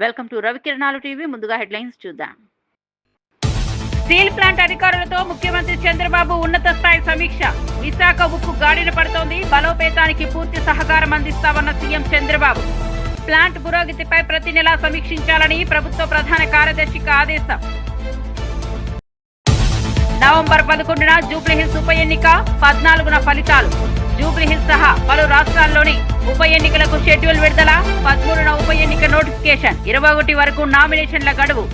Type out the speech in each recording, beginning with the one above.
Welcome to Ravikiranalu TV. ముందుగా headlines చూద్దాం. Steel plant అధికారులతో ముఖ్యమంత్రి చంద్రబాబు ఉన్నత స్థాయి సమీక్ష. విశాఖ ఉక్కు గాడిన పడుతోంది, బలోపేతానికి పూర్తి సహకారం అందిస్తామన్న సీఎం చంద్రబాబు. ప్లాంట్ పురోగతిపై ప్రతి నెలా సమీక్షించాలని ప్రభుత్వ ప్రధాన కార్యదర్శికి ఆదేశం. నవంబర్ 11న జూబ్లీహిల్స్ ఉప ఎన్నిక, 14న ఫలితాలు. జూబ్లీహిల్స్ సహా పలు రాష్ట్రాల్లోని ఉప ఎన్నికలకు షెడ్యూల్ విడుదల, 13న ఉప ఎన్నిక నోటిఫికేషన్, 21 వరకు నామినేషన్ల గడువు.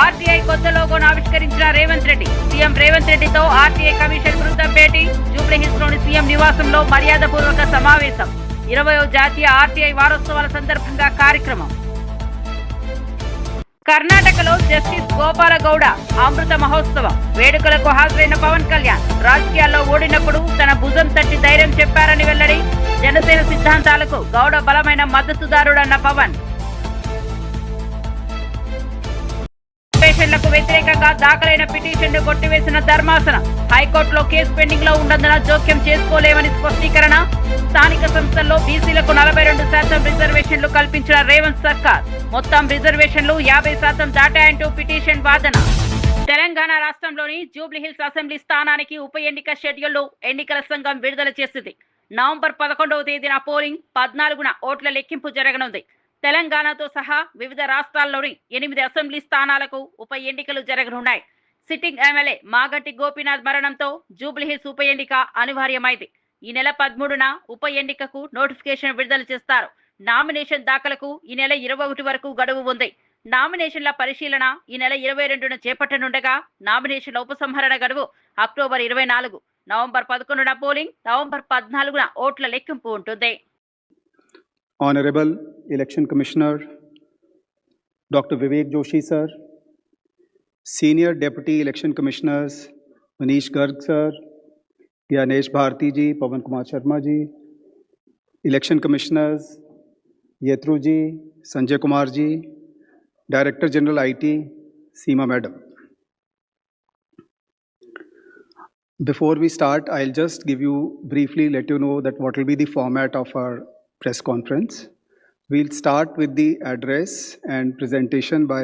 ఆర్టీఐ కొత్త లోగోను ఆవిష్కరించిన రేవంత్ రెడ్డి. సీఎం రేవంత్ రెడ్డితో ఆర్టీఐ కమిషన్ బృందం భేటీ. జూబ్లీహిల్స్ లోని సీఎం నివాసంలో మర్యాదపూర్వక సమావేశం. 20వ జాతీయ ఆర్టీఐ వారోత్సవాల సందర్భంగా కార్యక్రమం. కర్ణాటకలో జస్టిస్ గోపాల గౌడ అమృత మహోత్సవం వేడుకలకు హాజరైన పవన్ కళ్యాణ్. రాజకీయాల్లో ఓడినప్పుడు తన భుజం తట్టి ధైర్యం చెప్పారని వెల్లడి. జనసేన సిద్ధాంతాలకు గౌడ బలమైన మద్దతుదారుడన్న పవన్. రిజర్వేషన్లకు వ్యతిరేకంగా దాఖలైన పిటిషన్ను కొట్టివేసిన ధర్మాసనం. హైకోర్టులో కేసు పెండింగ్ లో ఉన్నందున జోక్యం చేసుకోలేమని స్పష్టీకరణ. స్థానిక సంస్థల్లో బీసీలకు 42% రిజర్వేషన్లు కల్పించిన రేవంత్ సర్కార్. మొత్తం రిజర్వేషన్లు 50% దాటాయంటూ పిటిషన్ వాదన. తెలంగాణ రాష్ట్రంలోని జూబ్లీహిల్స్ అసెంబ్లీ స్థానానికి ఉప ఎన్నిక షెడ్యూల్ను ఎన్నికల సంఘం విడుదల చేసింది. నవంబర్ 11వ తేదీన పోలింగ్, 14న ఓట్ల లెక్కింపు జరగనుంది. తెలంగాణతో సహా వివిధ రాష్ట్రాల్లోని 8 అసెంబ్లీ స్థానాలకు ఉప ఎన్నికలు జరగనున్నాయి. సిట్టింగ్ ఎమ్మెల్యే మాగంటి గోపీనాథ్ మరణంతో జూబ్లీహిల్స్ ఉప ఎన్నిక అనివార్యమైంది. ఈ నెల 13న ఉప ఎన్నికకు నోటిఫికేషన్ విడుదల చేస్తారు. నామినేషన్ దాఖలకు ఈ నెల 21 వరకు గడువు ఉంది. నామినేషన్ల పరిశీలన ఈ నెల 22న చేపట్టనుండగా నామినేషన్ల ఉపసంహరణ గడువు అక్టోబర్ 24. నవంబర్ 11న పోలింగ్, నవంబర్ 14న ఓట్ల లెక్కింపు ఉంటుంది. Honorable Election Commissioner Dr. Vivek Joshi sir, Senior Deputy Election Commissioners Manish Garg sir, Gyanesh Bharti ji, Pawan Kumar Sharma ji, Election Commissioners Yetru ji, Sanjay Kumar ji, Director General IT Seema Madam. Before we start, I'll just give you briefly let you know that what will be the format of our press conference. We'll start with the address and presentation by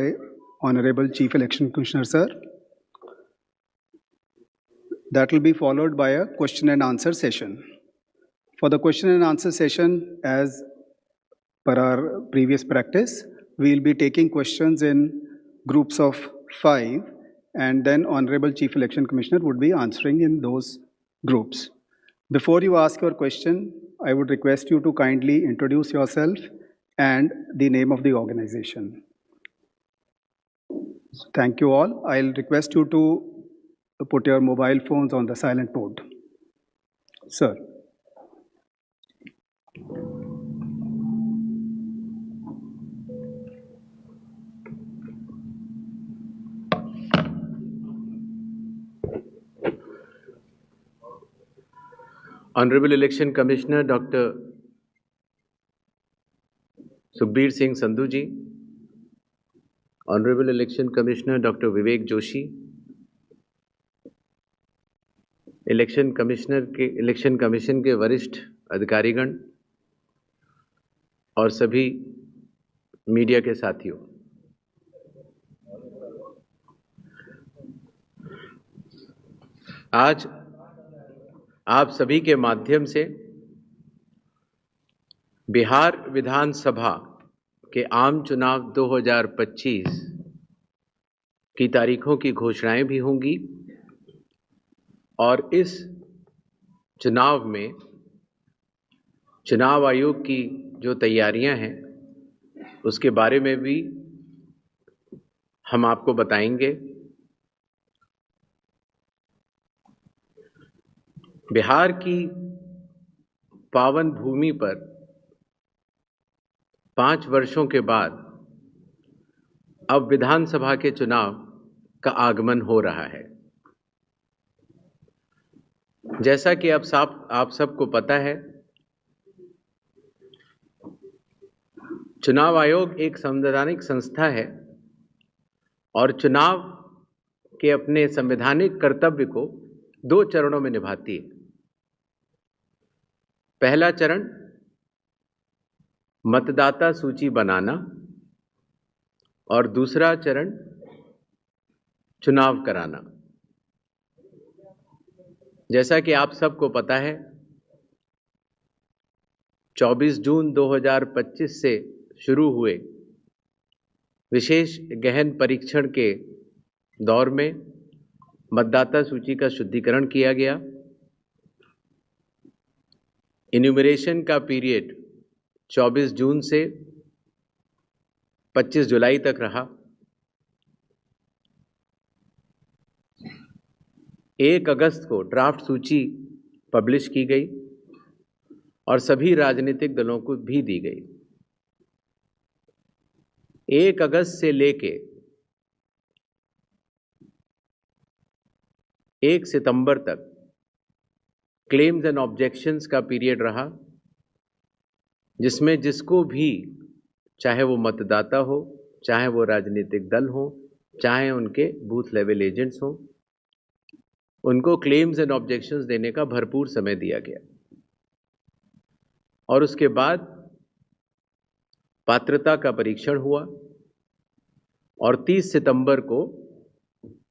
Honorable Chief Election Commissioner sir. That will be followed by a question and answer session. For the question and answer session, as per our previous practice, we'll be taking questions in groups of 5, and then Honorable Chief Election Commissioner would be answering in those groups. Before you ask your question, I would request you to kindly introduce yourself and the name of the organization. Thank you all. I'll request you to put your mobile phones on the silent mode. Sir. Honorable Election Commissioner Dr. Sukhbir Singh Sandhu ji, Honorable Election Commissioner Dr. Vivek Joshi, election commission के वरिष्ठ अधिकारीगण और सभी media के साथियों, आज आप सभी के माध्यम से बिहार विधानसभा के आम चुनाव 2025 की तारीखों की घोषणाएं भी होंगी और इस चुनाव में चुनाव आयोग की जो तैयारियां हैं उसके बारे में भी हम आपको बताएंगे। बिहार की पावन भूमि पर 5 वर्षों के बाद अब विधानसभा के चुनाव का आगमन हो रहा है। जैसा कि आप सबको पता है, चुनाव आयोग एक संवैधानिक संस्था है और चुनाव के अपने संवैधानिक कर्तव्य को 2 चरणों में निभाती है। पहला चरण मतदाता सूची बनाना और दूसरा चरण चुनाव कराना। जैसा कि आप सबको पता है, 24 जून 2025 से शुरू हुए विशेष गहन परीक्षण के दौर में मतदाता सूची का शुद्धिकरण किया गया। इन्यूमरेशन का पीरियड 24 जून से 25 जुलाई तक रहा। 1 अगस्त को ड्राफ्ट सूची पब्लिश की गई और सभी राजनीतिक दलों को भी दी गई। 1 अगस्त से लेके 1 सितंबर तक क्लेम्स एंड ऑब्जेक्शंस का पीरियड रहा, जिसमें जिसको भी, चाहे वो मतदाता हो, चाहे वो राजनीतिक दल हो, चाहे उनके बूथ लेवल एजेंट्स हो, उनको क्लेम्स एंड ऑब्जेक्शंस देने का भरपूर समय दिया गया। और उसके बाद पात्रता का परीक्षण हुआ और 30 सितंबर को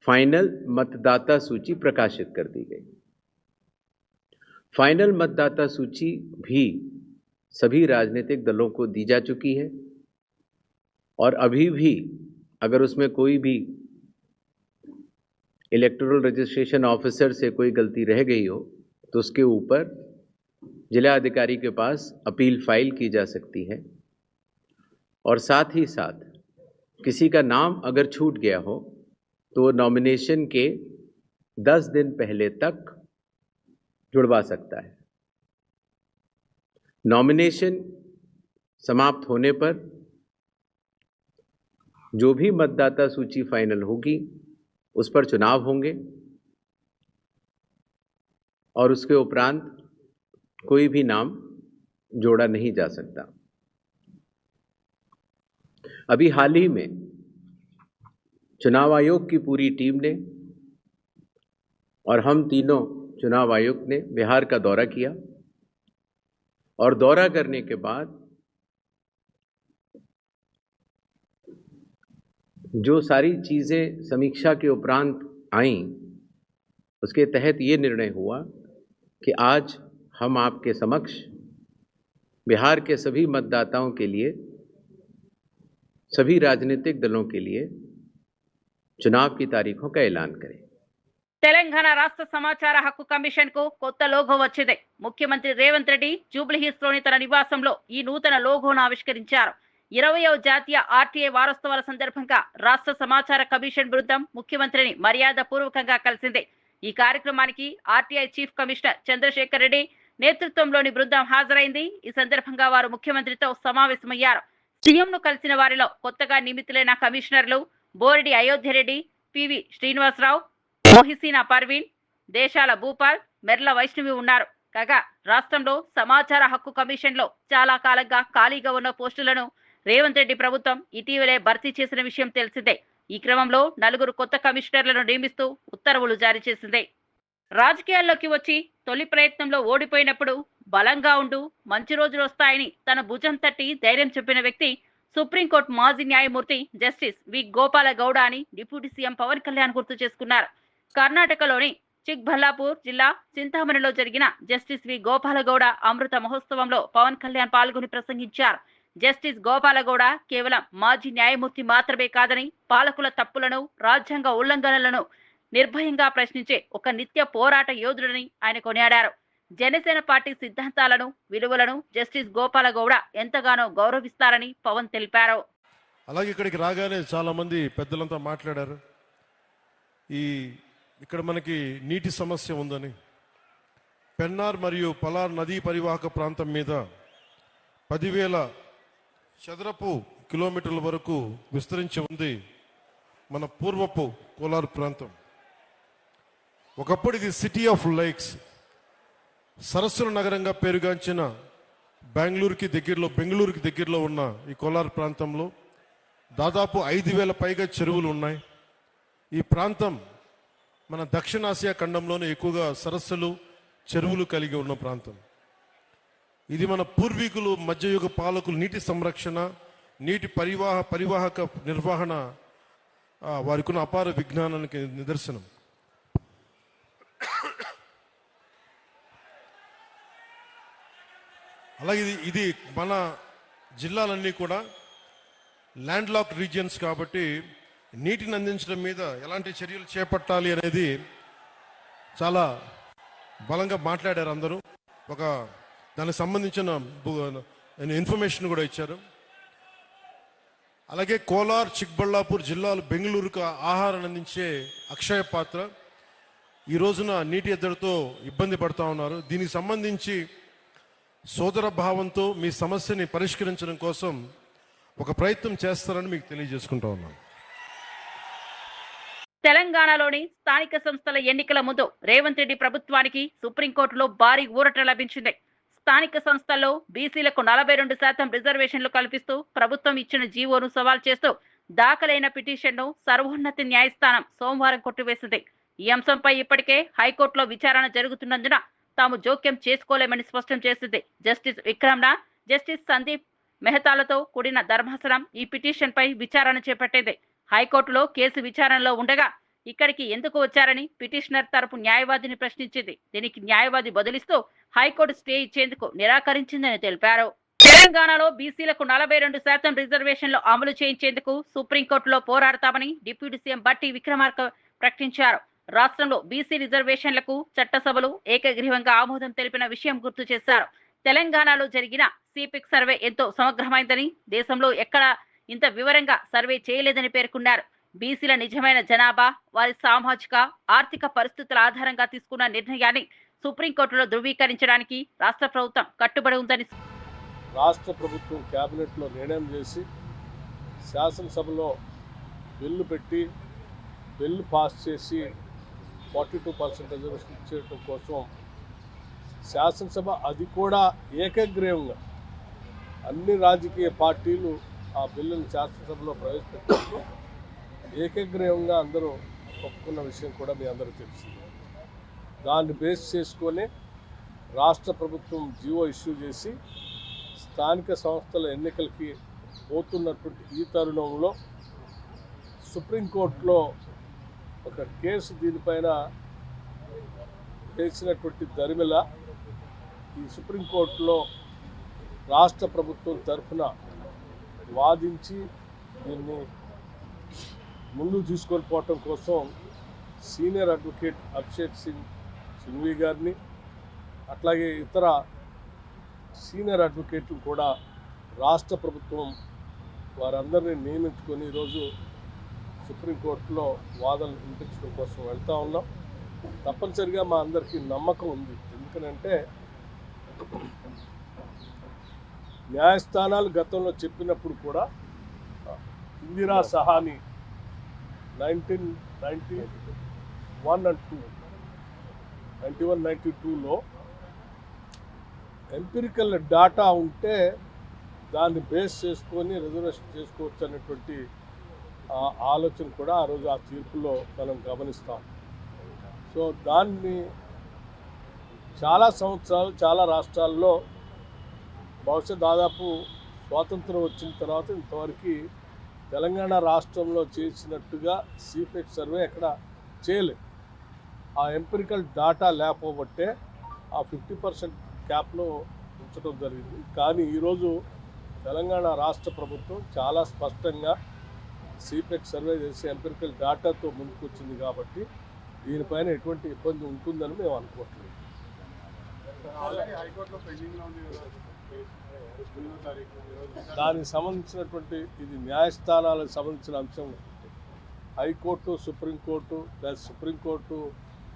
फाइनल मतदाता सूची प्रकाशित कर दी गई। फाइनल मतदाता सूची भी सभी राजनीतिक दलों को दी जा चुकी है और अभी भी अगर उसमें कोई भी इलेक्टोरल रजिस्ट्रेशन ऑफिसर से कोई गलती रह गई हो तो उसके ऊपर जिला अधिकारी के पास अपील फाइल की जा सकती है। और साथ ही साथ किसी का नाम अगर छूट गया हो तो नॉमिनेशन के 10 दिन पहले तक जुड़वा सकता है। नॉमिनेशन समाप्त होने पर जो भी मतदाता सूची फाइनल होगी उस पर चुनाव होंगे और उसके उपरांत कोई भी नाम जोड़ा नहीं जा सकता। अभी हाल ही में चुनाव आयोग की पूरी टीम ने और हम तीनों चुनाव आयुक्त ने बिहार का दौरा किया और दौरा करने के बाद जो सारी चीजें समीक्षा के उपरांत आईं, उसके तहत ये निर्णय हुआ कि आज हम आपके समक्ष बिहार के सभी मतदाताओं के लिए, सभी राजनीतिक दलों के लिए चुनाव की तारीखों का ऐलान करें। తెలంగాణ రాష్ట్ర సమాచార హక్కు కమిషన్ కు కొత్త లోగో వచ్చింది. ముఖ్యమంత్రి రేవంత్ రెడ్డి జూబ్లీ హిల్స్ లోని తన నివాసంలో ఈ నూతన లోగోను ఆవిష్కరించారు. 20వ జాతీయ ఆర్టీఐ వారోత్సవాల సందర్భంగా రాష్ట్ర సమాచార కమిషన్ బృందం ముఖ్యమంత్రిని మర్యాద పూర్వకంగా కలిసింది. ఈ కార్యక్రమానికి RTI chief commissioner Chandrasekhar Reddy నేతృత్వంలోని బృందం హాజరైంది. ఈ సందర్భంగా వారు ముఖ్యమంత్రితో సమావేశమయ్యారు. సీఎంను కలిసిన వారిలో కొత్తగా నియమితులైన కమిషనర్లు బోరెడ్డి అయోధ్యరెడ్డి, పివి శ్రీనివాసరావు, మోహిసీనా పర్వీన్, దేశాల భూపాల్, మెర్ల వైష్ణవి ఉన్నారు. కాగా రాష్ట్రంలో సమాచార హక్కు కమిషన్ లో చాలా కాలంగా ఖాళీగా ఉన్న పోస్టులను రేవంత్ రెడ్డి ప్రభుత్వం ఇటీవలే భర్తీ చేసిన విషయం తెలిసిందే. ఈ క్రమంలో 4 కొత్త కమిషనర్లను నియమిస్తూ ఉత్తర్వులు జారీ చేసింది. రాజకీయాల్లోకి వచ్చి తొలి ప్రయత్నంలో ఓడిపోయినప్పుడు బలంగా ఉండు, మంచి రోజులు వస్తాయని తన భుజం తట్టి ధైర్యం చెప్పిన వ్యక్తి సుప్రీంకోర్టు మాజీ న్యాయమూర్తి జస్టిస్ వి గోపాల గౌడ అని డిప్యూటీ సీఎం పవన్ కళ్యాణ్ గుర్తు చేసుకున్నారు. కర్ణాటకలోని చిక్బల్లాపూర్ జిల్లా చింతామణిలో జరిగిన జస్టిస్ వి గోపాలగౌడ అమృత మహోత్సవంలో పవన్ కళ్యాణ్ పాల్గొని ప్రసంగించారు. జస్టిస్ గోపాలగౌడ కేవలం మాజీ న్యాయమూర్తి మాత్రమే కాదని, పాలకుల తప్పులను, రాజ్యాంగ ఉల్లంఘనలను నిర్భయంగా ప్రశ్నించే ఒక నిత్య పోరాట యోధుడని ఆయన కొనియాడారు. జనసేన పార్టీ సిద్ధాంతాలను, విలువలను జస్టిస్ గోపాలగౌడ ఎంతగానో గౌరవిస్తారని పవన్ తెలిపారు. అలాగే ఇక్కడికి రాగానే చాలా మంది పెద్దలంతా మాట్లాడారు. ఇక్కడ మనకి నీటి సమస్య ఉందని, పెన్నార్ మరియు పలార్ నదీ పరివాహక ప్రాంతం మీద 10,000 చదరపు కిలోమీటర్ల వరకు విస్తరించి ఉంది మన పూర్వపు కోలార్ ప్రాంతం. ఒకప్పుడు ఇది సిటీ ఆఫ్ లేక్స్, సరస్సుల నగరంగా పేరుగాంచిన బెంగళూరుకి దగ్గరలో ఉన్న ఈ కోలార్ ప్రాంతంలో దాదాపు 5,000 పైగా చెరువులు ఉన్నాయి. ఈ ప్రాంతం మన దక్షిణాసియా ఖండంలోనే ఎక్కువగా సరస్సులు, చెరువులు కలిగి ఉన్న ప్రాంతం. ఇది మన పూర్వీకులు మధ్యయుగ పాలకులు నీటి సంరక్షణ, నీటి పరివాహక నిర్వహణ వారికి ఉన్న అపార విజ్ఞానానికి నిదర్శనం. అలాగే ఇది మన జిల్లాలన్నీ కూడా ల్యాండ్ లాక్ రీజియన్స్ కాబట్టి నీటిని అందించడం మీద ఎలాంటి చర్యలు చేపట్టాలి అనేది చాలా బలంగా మాట్లాడారు అందరూ. దానికి సంబంధించిన ఇన్ఫర్మేషన్ కూడా ఇచ్చారు. అలాగే కోలార్, చిక్బళ్ళాపూర్ జిల్లాలు బెంగళూరుకు ఆహారాన్ని అందించే అక్షయ పాత్ర ఈ రోజున నీటి ఎద్దడితో ఇబ్బంది పడుతూ ఉన్నారు. దీనికి సంబంధించి సోదర భావంతో మీ సమస్యని పరిష్కరించడం కోసం ఒక ప్రయత్నం చేస్తారని మీకు తెలియజేసుకుంటా ఉన్నాను. తెలంగాణలోని స్థానిక సంస్థల ఎన్నికల ముందు రేవంత్ రెడ్డి ప్రభుత్వానికి సుప్రీంకోర్టులో భారీ ఊరట లభించింది. స్థానిక సంస్థల్లో బీసీలకు 42% రిజర్వేషన్లు కల్పిస్తూ ప్రభుత్వం ఇచ్చిన జీవోను సవాల్ చేస్తూ దాఖలైన పిటిషన్ను సర్వోన్నత న్యాయస్థానం సోమవారం కొట్టివేసింది. ఈ అంశంపై ఇప్పటికే హైకోర్టులో విచారణ జరుగుతున్నందున తాము జోక్యం చేసుకోలేమని స్పష్టం చేసింది. జస్టిస్ విక్రమ్నాథ్, జస్టిస్ సందీప్ మెహతాలతో కూడిన ధర్మాసనం ఈ పిటిషన్పై విచారణ చేపట్టింది. హైకోర్టులో కేసు విచారణలో ఉండగా ఇక్కడికి ఎందుకు వచ్చారని పిటిషనర్ తరపు న్యాయవాదిని ప్రశ్నించింది. దీనికి న్యాయవాది బదులిస్తూ హైకోర్టు స్టే ఇచ్చేందుకు నిరాకరించిందని తెలిపారు. తెలంగాణలో బీసీలకు 42% రిజర్వేషన్లు అమలు చేయించేందుకు సుప్రీంకోర్టులో పోరాడతామని డిప్యూటీ సీఎం బట్టి విక్రమార్క ప్రకటించారు. రాష్ట్రంలో బీసీ రిజర్వేషన్లకు చట్టసభలు ఏకగ్రీవంగా ఆమోదం తెలిపిన విషయం గుర్తు చేశారు. తెలంగాణలో జరిగిన సిపిక్ సర్వే ఎంతో సమగ్రమైందని, దేశంలో ఎక్కడా ఇంత వివరంగా సర్వే చేయలేదని పేర్కొన్నారు. బీసీల నిజమైన జనాభా, వారి సామాజిక ఆర్థిక పరిస్థితుల ఆధారంగా తీసుకున్న నిర్ణయాన్ని సుప్రీంకోర్టులో ధృవీకరించడానికి రాష్ట్ర ప్రభుత్వం కట్టుబడి ఉందని రాష్ట్ర ప్రభుత్వం కేబినెట్లో నిర్ణయం చేసి శాసనసభలో బిల్లు పెట్టి బిల్లు పాస్ చేసి 42% రిజర్వేషన్ ఇచ్చేయడం కోసం శాసనసభ అది కూడా ఏకగ్రీవంగా అన్ని రాజకీయ పార్టీలు ఆ బిల్లును శాసనసభలో ప్రవేశపెట్టినప్పుడు ఏకగ్రీవంగా అందరూ ఒప్పుకున్న విషయం కూడా మీ అందరికీ తెలిసింది. దాన్ని బేస్ చేసుకొని రాష్ట్ర ప్రభుత్వం జీవో ఇష్యూ చేసి స్థానిక సంస్థల ఎన్నికలకి పోతున్నటువంటి ఈ తరుణంలో సుప్రీంకోర్టులో ఒక కేసు దీనిపైన వేసినటువంటి దరిమిల ఈ సుప్రీంకోర్టులో రాష్ట్ర ప్రభుత్వం తరఫున వాదించి దీన్ని ముందుకు తీసుకొని పోవటం కోసం సీనియర్ అడ్వకేట్ అభిషేక్ సింఘ్వి గారిని అట్లాగే ఇతర సీనియర్ అడ్వకేట్లు కూడా రాష్ట్ర ప్రభుత్వం వారందరినీ నియమించుకొని ఈరోజు సుప్రీంకోర్టులో వాదనలు వినిపించడం కోసం వెళ్తూ ఉన్నాం. తప్పనిసరిగా మా అందరికీ నమ్మకం ఉంది. ఎందుకనంటే న్యాయస్థానాలు గతంలో చెప్పినప్పుడు కూడా ఇందిరా సహాని 1991-92లో ఎంపిరికల్ డాటా ఉంటే దాన్ని బేస్ చేసుకొని రిజర్వేషన్ చేసుకోవచ్చు అనేటువంటి ఆలోచన కూడా ఆ రోజు ఆ తీర్పులో మనం గమనిస్తాం. సో దాన్ని చాలా సంవత్సరాలు చాలా రాష్ట్రాల్లో బహుశా దాదాపు స్వాతంత్రం వచ్చిన తర్వాత ఇంతవరకు తెలంగాణ రాష్ట్రంలో చేసినట్టుగా సిపెక్ సర్వే ఎక్కడ చేయలేదు. ఆ ఎంపిరికల్ డాటా లేకపోబట్టే ఆ 50% క్యాప్లో ఉంచడం జరిగింది. కానీ ఈరోజు తెలంగాణ రాష్ట్ర ప్రభుత్వం చాలా స్పష్టంగా సిపెక్ సర్వే చేసి ఎంపిరికల్ డాటాతో ముందుకు వచ్చింది కాబట్టి దీనిపైన ఎటువంటి ఇబ్బంది ఉంటుందని మేము అనుకోవట్లేదు. దానికి సంబంధించినటువంటి ఇది న్యాయస్థానాలకు సంబంధించిన అంశం. హైకోర్టు, సుప్రీంకోర్టు లేదా సుప్రీంకోర్టు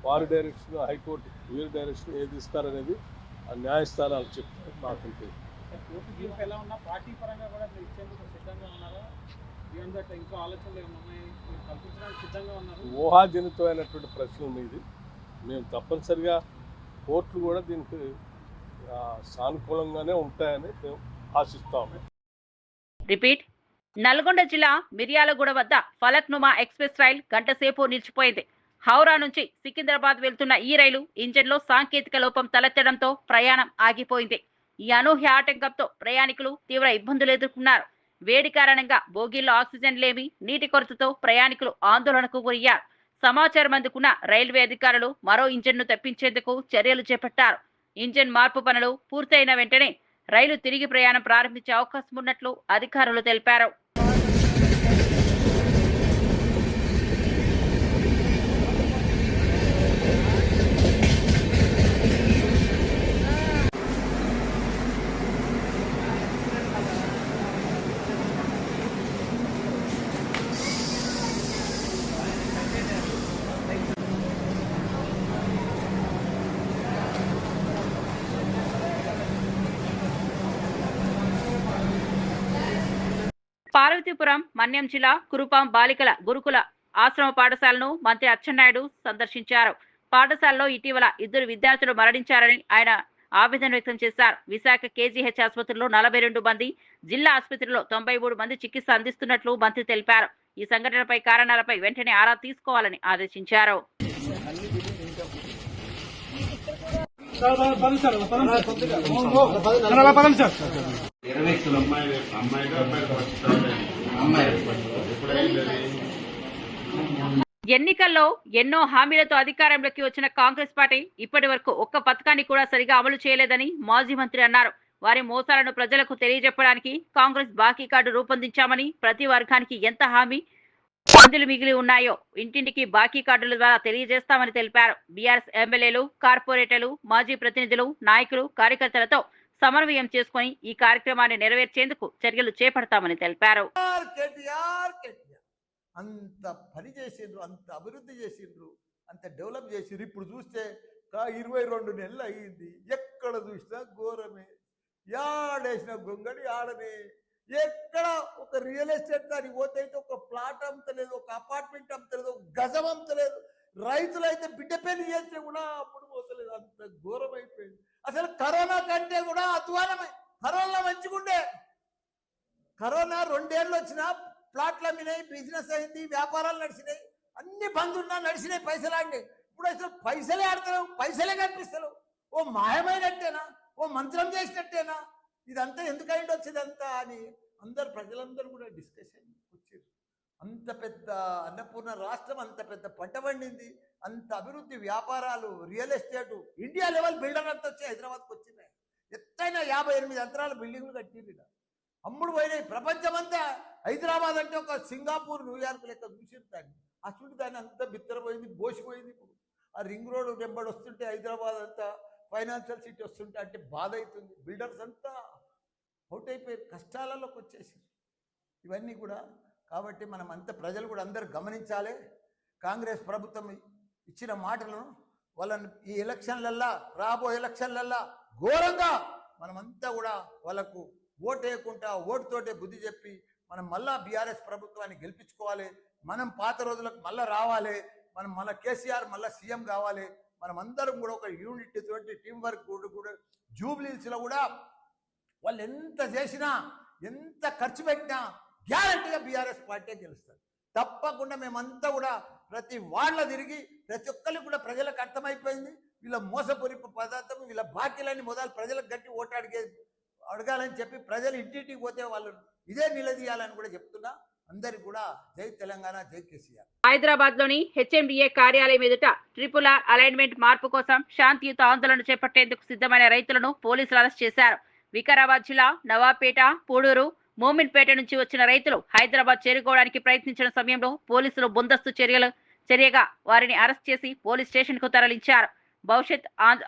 వారి డైరెక్షన్, హైకోర్టు వీరి డైరెక్షన్ ఏది ఇస్తారనేది ఆ న్యాయస్థానాలు చెప్తారు. నాకంటే ఊహాజనితమైనటువంటి ప్రశ్నలు మీది. మేము తప్పనిసరిగా కోర్టులు కూడా దీనికి సానుకూలంగానే ఉంటాయని మేము ఆశిస్తాము. రిపీట్. నల్గొండ జిల్లా మిర్యాలగూడ వద్ద ఫలక్నుమా ఎక్స్ప్రెస్ రైలు గంటసేపు నిలిచిపోయింది. హౌరా నుంచి సికింద్రాబాద్ వెళ్తున్న ఈ రైలు ఇంజన్లో సాంకేతిక లోపం తలెత్తడంతో ప్రయాణం ఆగిపోయింది. ఈ అనూహ్య ఆటంకంతో ప్రయాణికులు తీవ్ర ఇబ్బందులు ఎదుర్కొన్నారు. వేడి కారణంగా బోగీల్లో ఆక్సిజన్ లేమి, నీటి కొరతతో ప్రయాణికులు ఆందోళనకు గురయ్యారు. సమాచారం అందుకున్న రైల్వే అధికారులు మరో ఇంజిన్ను తెప్పించేందుకు చర్యలు చేపట్టారు. ఇంజిన్ మార్పు పనులు పూర్తయిన వెంటనే రైలు తిరిగి ప్రయాణం ప్రారంభించే అవకాశం ఉన్నట్లు అధికారులు తెలిపారు. పార్వతీపురం, మన్యం జిల్లా కురుపాం బాలికల గురుకుల ఆశ్రమ పాఠశాలను మంత్రి అచ్చెన్నాయుడు సందర్శించారు. పాఠశాలలో ఇటీవల 2 విద్యార్థులు మరణించారని ఆయన ఆవేదన వ్యక్తం చేశారు. విశాఖ కేజీహెచ్ ఆసుపత్రిలో 42 మంది, జిల్లా ఆసుపత్రిలో 93 మంది చికిత్స అందిస్తున్నట్లు మంత్రి తెలిపారు. ఈ సంఘటనపై కారణాలపై వెంటనే ఆరా తీసుకోవాలని ఆదేశించారు. ఎన్నికల్లో ఎన్నో హామీలతో అధికారంలోకి వచ్చిన కాంగ్రెస్ పార్టీ ఇప్పటి వరకు ఒక్క పథకాన్ని కూడా సరిగా అమలు చేయలేదని మాజీ మంత్రి అన్నారు. వారి మోసాలను ప్రజలకు తెలియజెప్పడానికి కాంగ్రెస్ బాకీ కార్డు రూపొందించామని, ప్రతి వర్గానికి ఎంత హామీ నిధులు మిగిలి ఉన్నాయో ఇంటింటికి బాకీ కార్డుల ద్వారా తెలియజేస్తామని తెలిపారు. బీఆర్ఎస్ ఎమ్మెల్యేలు, కార్పొరేటర్లు, మాజీ ప్రతినిధులు, నాయకులు, కార్యకర్తలతో సమన్వయం చేసుకుని ఈ కార్యక్రమాన్ని నెరవేర్చేందుకు చర్యలు చేపడతామని తెలిపారు. అంత పని చేసిండ్రు, అంత అభివృద్ధి చేసిండ్రు, అంత డెవలప్ చేసిండ్రు. ఇప్పుడు చూస్తే 22 నెలలు అయ్యింది. ఎక్కడ చూసినా ఘోరమే, యాడేసిన గొంగడి ఆడనే. ఎక్కడ ఒక రియల్ ఎస్టేట్ దానికి పోతే అయితే ఒక ప్లాట్ అమ్మతలేదు, ఒక అపార్ట్మెంట్ అమ్మతలేదు, ఒక గజం అమ్మతలేదు. రైతులైతే బిడ్డ పెళ్లి చేస్తే కూడా అప్పుడు పోతలేదు. అంత ఘోరం అయిపోయింది. అసలు కరోనా కంటే కూడా అధ్వానమై, కరోనా మంచిగుండే. కరోనా 2 ఏళ్ళు వచ్చినా ప్లాట్లు అమ్మినాయి, బిజినెస్ అయింది, వ్యాపారాలు నడిచినాయి, అన్ని బంద్ ఉన్నా నడిచినాయి, పైసలు ఆడినాయి. ఇప్పుడు అసలు పైసలే ఆడతలేవు, పైసలే కనిపిస్తలేవు. ఓ మాయమైనట్టేనా, ఓ మంత్రం చేసినట్టేనా, ఇదంతా ఎందుకైంది వచ్చిందంతా అని ప్రజలందరూ కూడా డిస్కషన్ వచ్చారు. అంత పెద్ద అన్నపూర్ణ రాష్ట్రం, అంత పెద్ద పంట పండింది, అంత అభివృద్ధి, వ్యాపారాలు, real estate, India level builder అంతా వచ్చి హైదరాబాద్కి వచ్చినాయి. ఎత్తైన 58 అంతరాల బిల్డింగ్లు కట్టింది. అమ్ముడు పోయినాయి. ప్రపంచమంతా హైదరాబాద్ అంటే ఒక సింగపూర్, న్యూయార్క్ లెక్క చూసింది దాన్ని. అసలు దాన్ని అంతా బిత్తరపోయింది, బోసిపోయింది. ఇప్పుడు ఆ రింగ్ రోడ్ వెంబడి వస్తుంటే హైదరాబాద్ అంతా ఫైనాన్షియల్ సిటీ వస్తుంటే అంటే బాధ అవుతుంది. బిల్డర్స్ అంతా అవుట్ అయిపోయారు, కష్టాలలోకి వచ్చేసారు. ఇవన్నీ కూడా కాబట్టి మనం అంతా ప్రజలు కూడా అందరూ గమనించాలి. కాంగ్రెస్ ప్రభుత్వం ఇచ్చిన మాటలను వాళ్ళని ఈ ఎలక్షన్లల్లా, రాబోయే ఎలక్షన్లల్లా ఘోరంగా మనమంతా కూడా వాళ్ళకు ఓటు వేయకుండా ఓటుతోటే బుద్ధి చెప్పి మనం మళ్ళా బీఆర్ఎస్ ప్రభుత్వాన్ని గెలిపించుకోవాలి. మనం పాత రోజులకు మళ్ళీ రావాలి. మనం మళ్ళీ కేసీఆర్ మళ్ళీ సీఎం కావాలి. మనం అందరం కూడా ఒక యూనిట్ తోటి టీం వర్క్ కూడా జూబ్లీస్లో కూడా వాళ్ళు ఎంత చేసినా, ఎంత ఖర్చు పెట్టినా గ్యారంటీగా బీఆర్ఎస్ పార్టీ గెలుస్తారు. తప్పకుండా మేమంతా కూడా ప్రతి వాళ్ళ తిరిగి ప్రతి ఒక్కరికి కూడా ప్రజలకు అర్థమైపోయింది. వీళ్ళ మోసపూరి పదార్థం, వీళ్ళ బాకీలన్నీ మొదలు ప్రజలకు గట్టి ఓటు అడగాలని చెప్పి ప్రజలు ఇంటింటికి పోతే వాళ్ళు ఇదే నిలదీయాలని కూడా చెప్తున్నా. అందరికి కూడా జై తెలంగాణ, జై కేసీఆర్. హైదరాబాద్ లోని హెచ్ఎండిఏ కార్యాలయం ఎదుట RRR అలైన్మెంట్ మార్పు కోసం శాంతియుత ఆందోళన చేపట్టేందుకు సిద్ధమైన రైతులను పోలీసులు అరెస్ట్ చేశారు. వికారాబాద్ జిల్లా నవాపేట, పూడూరు, మోమిన్పేట నుంచి వచ్చిన రైతులు హైదరాబాద్ చేరుకోవడానికి ప్రయత్నించిన సమయంలో పోలీసులు ముందస్తు చర్యగా వారిని అరెస్ట్ చేసి పోలీస్ స్టేషన్ కు తరలించారు. భవిష్యత్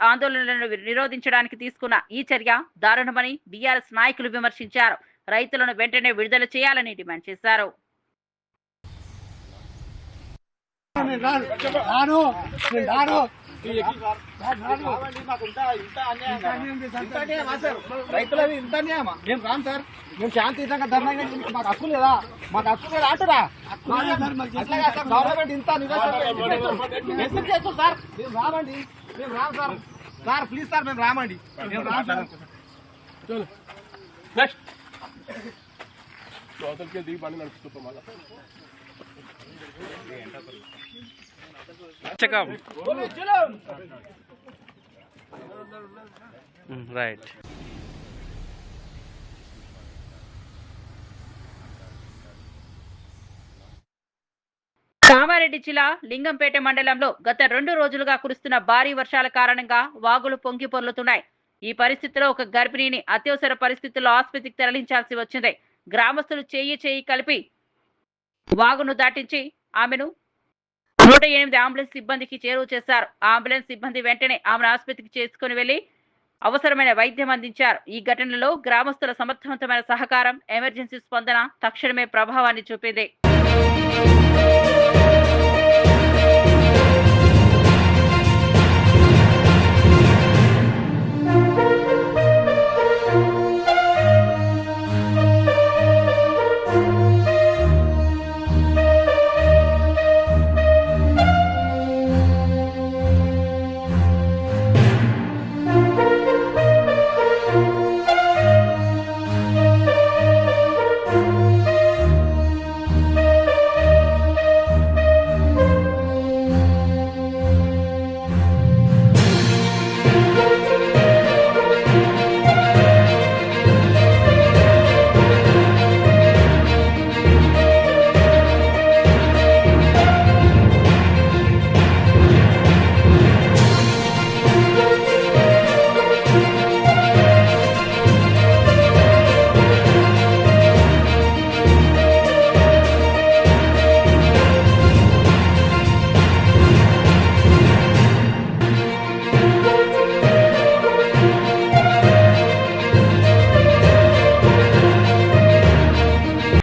ఆందోళనలను నిరోధించడానికి తీసుకున్న ఈ చర్య దారుణమని బీఆర్ఎస్ నాయకులు విమర్శించారు. రైతులను వెంటనే విడుదల చేయాలని డిమాండ్ చేశారు. రైతులది ఇంత అన్యాయమా? మేము రాము సార్, మేము శాంతియుతంగా ధర్నా, మాకు హక్కు లేదా? మాకు హక్కు లేదా అంటురా? గవర్నమెంట్ ఇంత ఎందుకు చేస్తాం సార్? మేము రామండి, మేము రాము సార్. సార్ ప్లీజ్ సార్, మేము రామండి, మేము రాము సార్. దిగి బండి నడుపుతున్నాం మళ్ళీ. Right. కామారెడ్డి జిల్లా లింగంపేట మండలంలో గత 2 రోజులుగా కురుస్తున్న భారీ వర్షాల కారణంగా వాగులు పొంగి పొర్లుతున్నాయి. ఈ పరిస్థితిలో ఒక గర్భిణిని అత్యవసర పరిస్థితుల్లో ఆసుపత్రికి తరలించాల్సి వచ్చింది. గ్రామస్తులు చేయి కలిపి వాగును దాటించి ఆమెను 108 అంబులెన్స్ సిబ్బందికి చేరువ చేశారు. అంబులెన్స్ సిబ్బంది వెంటనే ఆమెను ఆసుపత్రికి చేసుకుని వెళ్లి అవసరమైన వైద్యం అందించారు. ఈ ఘటనలో గ్రామస్తుల సమర్థవంతమైన సహకారం, ఎమర్జెన్సీ స్పందన తక్షణమే ప్రభావాన్ని చూపింది.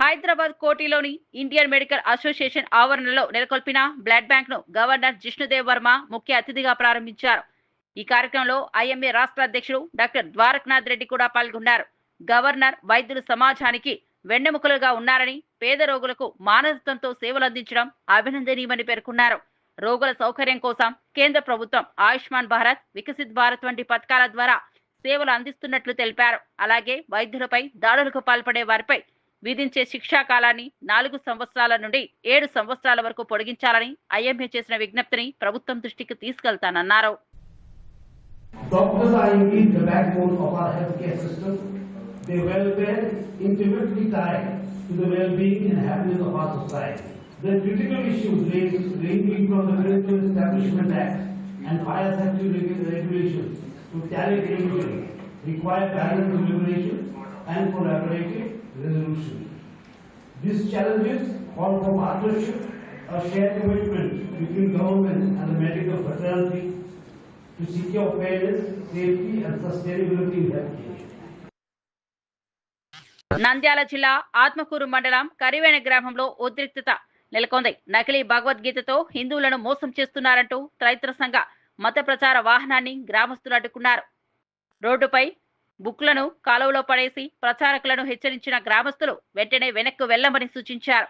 హైదరాబాద్ కోటిలోని ఇండియన్ మెడికల్ అసోసియేషన్ ఆవరణలో నెలకొల్పిన బ్లడ్ బ్యాంక్ ను గవర్నర్ జిష్ణుదేవ్ వర్మ ముఖ్య అతిథిగా ప్రారంభించారు. ఈ కార్యక్రమంలో ఐఎంఏ రాష్ట్ర అధ్యక్షుడు డాక్టర్ ద్వారకనాథ్ రెడ్డి కూడా పాల్గొన్నారు. గవర్నర్ వైద్యులు సమాజానికి వెన్నెముకలుగా ఉన్నారని, పేద రోగులకు మానవత్వంతో సేవలు అందించడం అభినందనీయమని పేర్కొన్నారు. రోగుల సౌకర్యం కోసం కేంద్ర ప్రభుత్వం ఆయుష్మాన్ భారత్, వికసిత్ భారత్ వంటి పథకాల ద్వారా సేవలు అందిస్తున్నట్లు తెలిపారు. అలాగే వైద్యులపై దాడులకు పాల్పడే వారిపై విధించే శిక్షా కాలాన్ని 4 సంవత్సరాల నుండి 7 సంవత్సరాల వరకు పొడిగించాలని ఐఎంఏ చేసిన విజ్ఞప్తిని ప్రభుత్వం దృష్టికి తీసుకెళ్తానన్నారు. Doctors are indeed the backbone of our healthcare system. Their welfare intimately tied to the well-being and happiness of our society. The critical issues raised, ranging from the Clinical Establishment Act and fire safety regulations to tariff revision, require balanced deliberation and collaborative resolution. These challenges call for partnership, a shared commitment between government and the medical fraternity to secure fairness, safety and sustainability in healthcare. Nandyal జిల్లా ఆత్మకూరు మండలం కరివేణ గ్రామంలో ఉద్రిక్తత నెలకొంది. నకిలీ భగవద్గీతతో హిందువులను మోసం చేస్తున్నారంటూ రైతుల సంఘ మత ప్రచార వాహనాన్ని గ్రామస్తులు అడ్డుకున్నారు. రోడ్డుపై బుక్లను కాలువలో పడేసి ప్రచారకులను హెచ్చరించిన గ్రామస్తులు వెంటనే వెనక్కు వెళ్లమని సూచించారు.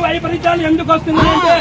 వైపరీత్యాలు ఎందుకు వస్తున్నాయంటే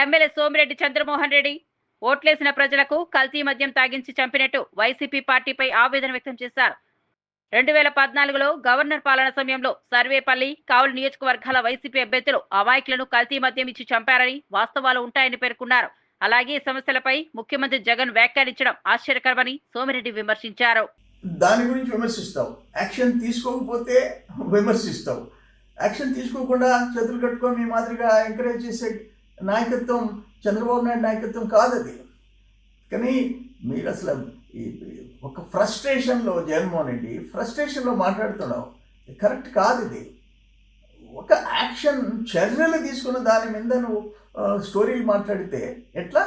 ఎమ్మెల్యే సోమిరెడ్డి చంద్రమోహన్ రెడ్డి ఓట్లేసిన ప్రజలకు కల్తీ మద్యం తాగించి చంపినట్టు వైసీపీ పార్టీపై ఆవేదన వ్యక్తం చేశారు. 2014లో గవర్నర్ పాలన సమయంలో సర్వేపల్లి, కావలి నియోజకవర్గాల వైసీపీ అభ్యర్థులు అమాయకులను కల్తీ మద్యం ఇచ్చి చంపారని వాస్తవాలు ఉంటాయని పేర్కొన్నారు. అలాగే సమస్యలపై ముఖ్యమంత్రి జగన్ వ్యాఖ్యానించడం ఆశ్చర్యకరమని సోమిరెడ్డి విమర్శించారు. దాని గురించి విమర్శిస్తావు, యాక్షన్ తీసుకోకపోతే విమర్శిస్తావు. యాక్షన్ తీసుకోకుండా చేతులు కట్టుకొని మీ మాదిరిగా ఎంకరేజ్ చేసే నాయకత్వం చంద్రబాబు నాయుడు నాయకత్వం కాదు అది. కానీ మీరు అసలు ఒక ఫ్రస్ట్రేషన్లో జగన్మోహన్ రెడ్డి ఫ్రస్ట్రేషన్లో మాట్లాడుతున్నావు, కరెక్ట్ కాదు ఇది. ఒక యాక్షన్ చర్యలు తీసుకున్న దాని మీద నువ్వు స్టోరీలు మాట్లాడితే ఎట్లా?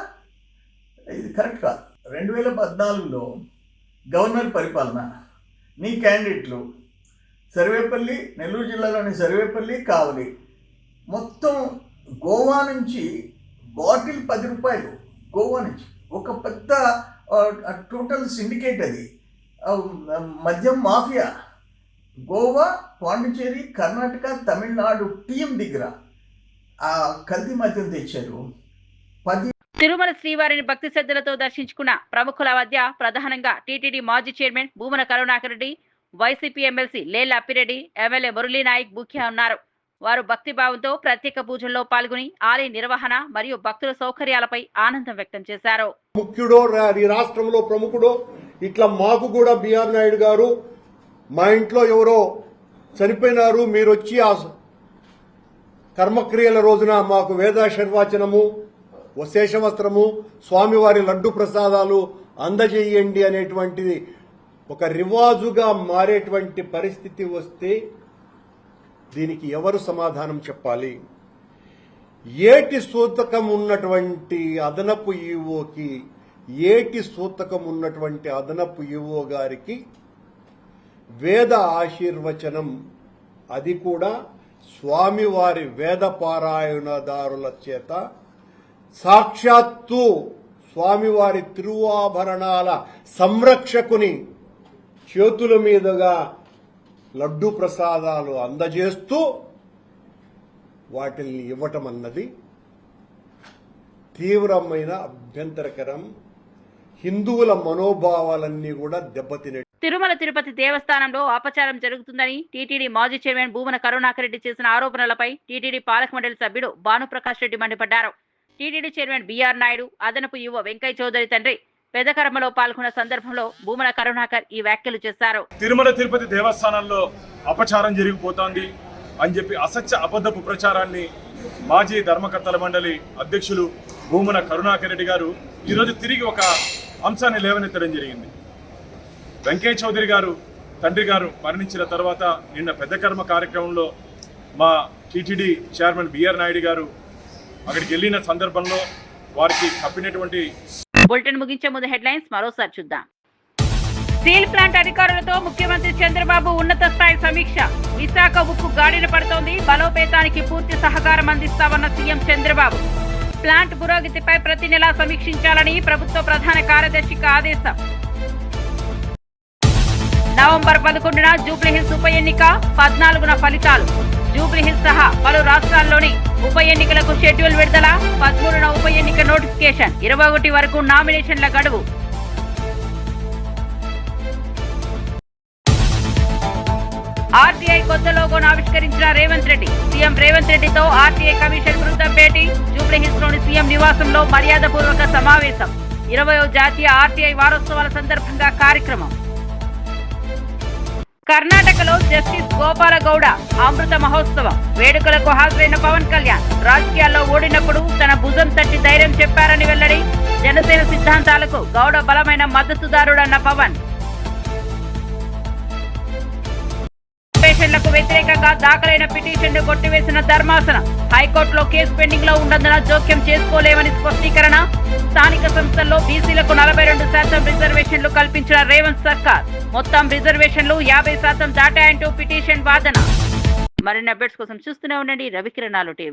ఇది కరెక్ట్ కాదు. 2014లో గవర్నర్ పరిపాలన, నీ క్యాండిడేట్లు సర్వేపల్లి, నెల్లూరు జిల్లాలోని సర్వేపల్లి, కావలి, మొత్తం గోవా నుంచి బాటిల్ 10 రూపాయలు, గోవా నుంచి ఒక పెద్ద టోటల్ సిండికేట్ అది, మద్యం మాఫియా. గోవా, పాండిచేరి, కర్ణాటక, తమిళనాడు టీం దగ్గర ఆ కల్తీ మద్యం తెచ్చారు. 10 తిరుమల శ్రీవారిని భక్తి శ్రద్ధలతో దర్శించుకున్న ప్రముఖుల మధ్య ప్రధానంగా టీటీడీ మాజీ chairman Bhumana Karunakar Reddy, YCP MLC Lella Appireddy, MLA Murali Naik ముఖ్య ఉన్నారు. వారు భక్తిభావంతో ప్రత్యేక పూజల్లో పాల్గొని ఆలయ నిర్వహణ మరియు భక్తుల సౌకర్యాలపై ఆనందం వ్యక్తం చేశారు. ముఖ్యుడో ఈ రాష్ట్రంలో ప్రముఖుడో ఇట్లా మాకు కూడా బిఆర్ నాయుడు గారు, మా ఇంట్లో ఎవరో చనిపోయినారు, మీరు వచ్చి ఆ కర్మక్రియల రోజున మాకు వేదాశర్వాచనము, శేషవస్త్రము, స్వామివారి లడ్డు ప్రసాదాలు అందజేయండి అనేటువంటిది ఒక రివాజుగా మారేటువంటి పరిస్థితి వస్తే దీనికి ఎవరు సమాధానం చెప్పాలి? ఏటి సూతకం ఉన్నటువంటి అదనపు ఈవోకి, ఏటి సూతకం ఉన్నటువంటి అదనపు ఈవో గారికి వేద ఆశీర్వచనం, అది కూడా స్వామివారి వేద పారాయణదారుల చేత సాక్షాత్తు స్వామివారి తిరువాభరణాల సంరక్షకుని చేతుల మీదుగా లడ్డు ప్రసాదాలు అందజేస్తూ వాటిని ఇవ్వటం అన్నది తీవ్రమైన అభ్యంతరకరం. హిందువుల మనోభావాలన్నీ కూడా దెబ్బతినే. తిరుమల తిరుపతి దేవస్థానంలో అపచారం జరుగుతుందని టీటీడీ మాజీ చైర్మన్ భూమన కరుణాకర్ రెడ్డి చేసిన ఆరోపణలపై టీటీడీ పాలక మండలి సభ్యుడు భానుప్రకాష్ రెడ్డి మండిపడ్డారు. టీటీడీ చైర్మన్ బిఆర్ నాయుడు, అదనపు యువ వెంకయ్య చౌదరి తండ్రి పెదకర్మలో పాల్గొన్న సందర్భంలో భూమన కరుణాకర్ ఈ వ్యాఖ్యలు చేశారు. తిరుమల తిరుపతి దేవస్థానంలో అపచారం జరిగిపోతోంది అని చెప్పి అసత్య అబద్ధపు ప్రచారాన్ని మాజీ ధర్మకర్తల మండలి అధ్యక్షులు భూమన కరుణాకర్ రెడ్డి గారు ఈరోజు తిరిగి ఒక అంశాన్ని లేవనెత్తడం జరిగింది. వెంకయ్య చౌదరి గారు తండ్రి గారు మరణించిన తర్వాత నిన్న పెద్దకర్మ కార్యక్రమంలో మా టీటీడీ చైర్మన్ బిఆర్ నాయుడు గారు అక్కడికి వెళ్ళిన సందర్భంలో వారికి కప్పినటువంటి బులెటిన్ ముగించే ముందు హెడ్లైన్స్ మరోసారి చూద్దాం. స్టీల్ ప్లాంట్ అధికారులతో ముఖ్యమంత్రి చంద్రబాబు ఉన్నత స్థాయి సమీక్ష. విశాఖ ఉక్కు గాడిన పడుతోంది, బలోపేతానికి పూర్తి సహకారం అందిస్తామన్న సీఎం చంద్రబాబు. ప్లాంట్ పురోగతిపై ప్రతి నెలా సమీక్షించాలని ప్రభుత్వ ప్రధాన కార్యదర్శికి ఆదేశం. నవంబర్ 11న జూబ్లీహిల్స్ ఉప ఎన్నిక, 14న ఫలితాలు. జూబ్లీహిల్స్ సహా పలు రాష్ట్రాల్లోని ఉప ఎన్నికలకు షెడ్యూల్ విడుదల, 13న ఉప ఎన్నిక నోటిఫికేషన్, 21 వరకు నామినేషన్ల గడువు. ఆర్టీఐ కొత్త లోగోను ఆవిష్కరించిన రేవంత్ రెడ్డి. సీఎం రేవంత్ రెడ్డితో ఆర్టీఐ కమిషన్ బృందం భేటీ. జూబ్లీహిల్స్ లోని సీఎం నివాసంలో మర్యాదపూర్వక సమావేశం. 20వ జాతీయ ఆర్టీఐ వారోత్సవాల సందర్భంగా కార్యక్రమం. కర్ణాటకలో జస్టిస్ గోపాల గౌడ అమృత మహోత్సవం వేడుకలకు హాజరైన పవన్ కళ్యాణ్. రాజకీయాల్లో ఓడినప్పుడు తన భుజం తట్టి ధైర్యం చెప్పారని వెల్లడి. జనసేన సిద్ధాంతాలకు గౌడ బలమైన మద్దతుదారుడన్న పవన్. రిజర్వేషన్లకు వ్యతిరేకంగా దాఖలైన పిటిషన్ను కొట్టివేసిన ధర్మాసనం. హైకోర్టులో కేసు పెండింగ్ లో ఉన్నందున జోక్యం చేసుకోలేమని స్పష్టీకరణ. స్థానిక సంస్థల్లో బీసీలకు 42% రిజర్వేషన్లు కల్పించిన రేవంత్ సర్కార్. మొత్తం రిజర్వేషన్లు 50% దాటాయంటూ పిటిషన్ వాదన. మరిన్ని అప్డేట్స్ కోసం చూస్తూనే ఉండండి రవికిరణాలు టీవీ.